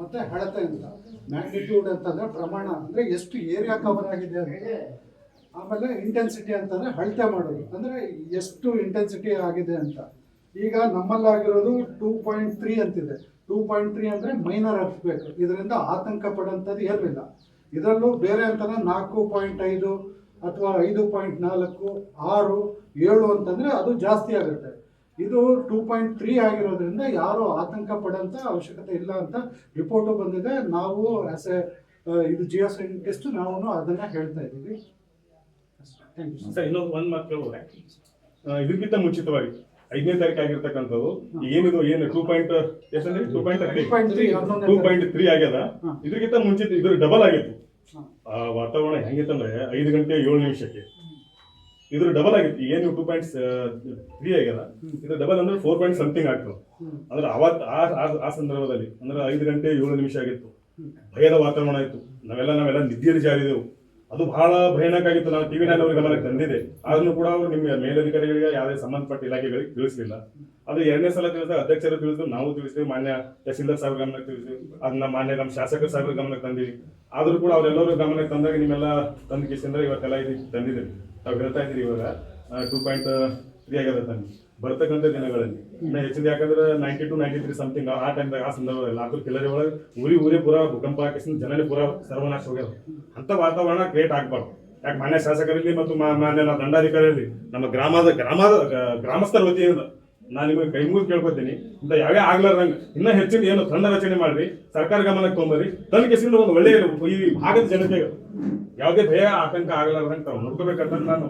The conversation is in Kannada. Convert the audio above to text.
ಮತ್ತು ಅಳತೆ ಅಂತ. ಮ್ಯಾಗ್ನಿಟ್ಯೂಡ್ ಅಂತಂದರೆ ಪ್ರಮಾಣ, ಅಂದರೆ ಎಷ್ಟು ಏರಿಯಾ ಕವರ್ ಆಗಿದೆ ಅಂತ. ಆಮೇಲೆ ಇಂಟೆನ್ಸಿಟಿ ಅಂತಂದರೆ ಅಳತೆ ಮಾಡೋದು, ಅಂದರೆ ಎಷ್ಟು ಇಂಟೆನ್ಸಿಟಿ ಆಗಿದೆ ಅಂತ. ಈಗ ನಮ್ಮಲ್ಲಾಗಿರೋದು 2.3 ಅಂತಿದೆ. 2.3 ಅಂದರೆ ಮೈನರ್ ಅರ್ಥಬೇಕು, ಇದರಿಂದ ಆತಂಕ ಪಡೋಂಥದ್ದು ಏನೂ ಇಲ್ಲ. ಇದರಲ್ಲೂ ಬೇರೆ ಅಂತಂದರೆ 4.5 ಅಥವಾ 5.4, 6, 7 ಅಂತಂದರೆ ಅದು ಜಾಸ್ತಿ ಆಗುತ್ತೆ. ಇದು 2.3 ಆಗಿರೋದ್ರಿಂದ ಯಾರೂ ಆತಂಕ ಪಡೋಂಥ ಅವಶ್ಯಕತೆ ಇಲ್ಲ ಅಂತ ರಿಪೋರ್ಟು ಬಂದಿದೆ. ನಾವು ಆ್ಯಸ್ ಎ ಇದು ಜಿಯೋ ಸೈಂಟಿಸ್ಟ್ ನಾವು ಅದನ್ನು ಹೇಳ್ತಾ ಇದ್ದೀವಿ. Thank you sir. ಇನ್ನೊಂದು ಒಂದು ಮಾತು ಕೇಳೋದು, ಇದಕ್ಕಿಂತ ಮುಂಚಿತವಾಗಿ 5ನೇ ತಾರೀಕು ಆಗಿರ್ತಕ್ಕಂಥದ್ದು ಏನಿದು ಏನು 2.3 ಆಗ್ಯದ. ಇದಕ್ಕಿಂತ ಮುಂಚಿತ ಇದ್ರ ಡಬಲ್ ಆಗಿತ್ತು. ವಾತಾವರಣ ಹೆಂಗಿತ್ತಂದ್ರೆ 5 ಗಂಟೆ 7 ನಿಮಿಷಕ್ಕೆ ಇದ್ರ ಡಬಲ್ ಆಗಿತ್ತು. ಏನು 2.3 ಆಗ್ಯದ, ಇದ್ರ ಡಬಲ್ ಅಂದ್ರೆ 4 ಸಮಥಿಂಗ್ ಆಗ್ತದೆ. ಅಂದ್ರೆ ಅವತ್ತು ಆ ಸಂದರ್ಭದಲ್ಲಿ ಅಂದ್ರೆ 5 ಗಂಟೆ 7 ನಿಮಿಷ ಆಗಿತ್ತು. ಭಯದ ವಾತಾವರಣ ಇತ್ತು. ನಾವೆಲ್ಲ ನಿದ್ದೆಯಲ್ಲಿ ಜಾರಿದೆವು. ಅದು ಬಹಳ ಭಯಾನಕ ಆಗಿತ್ತು. ನಾವು ಟಿವಿ ನಲ್ಲಿ ಅವ್ರಿಗೆ ಗಮನಕ್ಕೆ ತಂದಿದೆ. ಆದ್ರೂ ಕೂಡ ಅವರು ನಿಮ್ಮ ಮೇಲಧಿಕಾರಿಗಳಿಗೆ ಯಾವುದೇ ಸಂಬಂಧಪಟ್ಟ ಇಲಾಖೆಗಳಿಗೆ ತಿಳಿಸಲಿಲ್ಲ. ಅದು 2ನೇ ಸಲ ತಿಳಿಸಿದ ಅಧ್ಯಕ್ಷರು ತಿಳಿಸಿದ್ರು, ನಾವು ತಿಳಿಸಿದ್ವಿ, ಮಾನ್ಯ ತಹಸೀಲ್ದಾರ್ ಸಾಹೇಬ್ರ ಗಮನಕ್ಕೆ ತಿಳಿಸಿದ್ವಿ, ಅದನ್ನ ಮಾನ್ಯ ನಮ್ಮ ಶಾಸಕರ ಸಾಹೇಬ್ರ ಗಮನಕ್ಕೆ ತಂದಿವಿ. ಆದ್ರೂ ಕೂಡ ಅವರೆಲ್ಲರೂ ಗಮನಕ್ಕೆ ತಂದಾಗ ನಿಮ್ಮೆಲ್ಲ ತಂದ ಕೇಸಿಂದ ಇವತ್ತೆಲ್ಲ ಇದು ತಂದಿದ್ದೀವಿ. ನಾವು ಹೇಳ್ತಾ ಇದ್ದೀವಿ ಇವಾಗ 2.3 ಆಗ್ಯದ ತಂದು ಬರ್ತಕ್ಕಂಥ ದಿನಗಳಲ್ಲಿ ಇನ್ನು ಹೆಚ್ಚಿನ. ಯಾಕಂದ್ರೆ 92, 93 ಸಮಥಿಂಗ್ ಆ ಟೈಮ್ದಾಗ, ಆ ಸಂದರ್ಭದಲ್ಲಿ ಅದು ಕಿಲ್ಲರಿ ಒಳಗೆ ಊರೇ ಪೂರ ಭೂಕಂಪ ಹಾಕಿಸಿದ ಜನನೇ ಪೂರ ಸರ್ವನಾಶ ಹೋಗ್ಯದ. ಅಂತ ವಾತಾವರಣ ಕ್ರಿಯೇಟ್ ಆಗ್ಬಾರ್ದು. ಯಾಕೆ ಮಾನ್ಯ ಶಾಸಕರಲ್ಲಿ ಮತ್ತು ಮಾನ್ಯ ದಂಡಾಧಿಕಾರಿಯಲ್ಲಿ ನಮ್ಮ ಗ್ರಾಮಸ್ಥರ ವತಿಯಿಂದ ನಾನು ನಿಮಗೆ ಕೈ ಮುಗಿದು ಕೇಳ್ಕೊತೀನಿ, ಇಂಥ ಯಾವೇ ಆಗ್ಲಾರ್ದಂಗೆ ಇನ್ನೂ ಹೆಚ್ಚಿನ ಏನು ತಂಡ ರಚನೆ ಮಾಡ್ರಿ, ಸರ್ಕಾರ ಗಮನಕ್ಕೆ ತೊಗೊಂಬರಿ, ತನ್ನ ಕೇಸಿಂದ ಒಂದು ಒಳ್ಳೆಯ ಈ ಭಾಗದ ಜನತೆಗೆ ಯಾವುದೇ ಭಯ ಆತಂಕ ಆಗಲಾರ್ದಂಗೆ ತಾವು ನೋಡ್ಕೋಬೇಕಂತ ನಾನು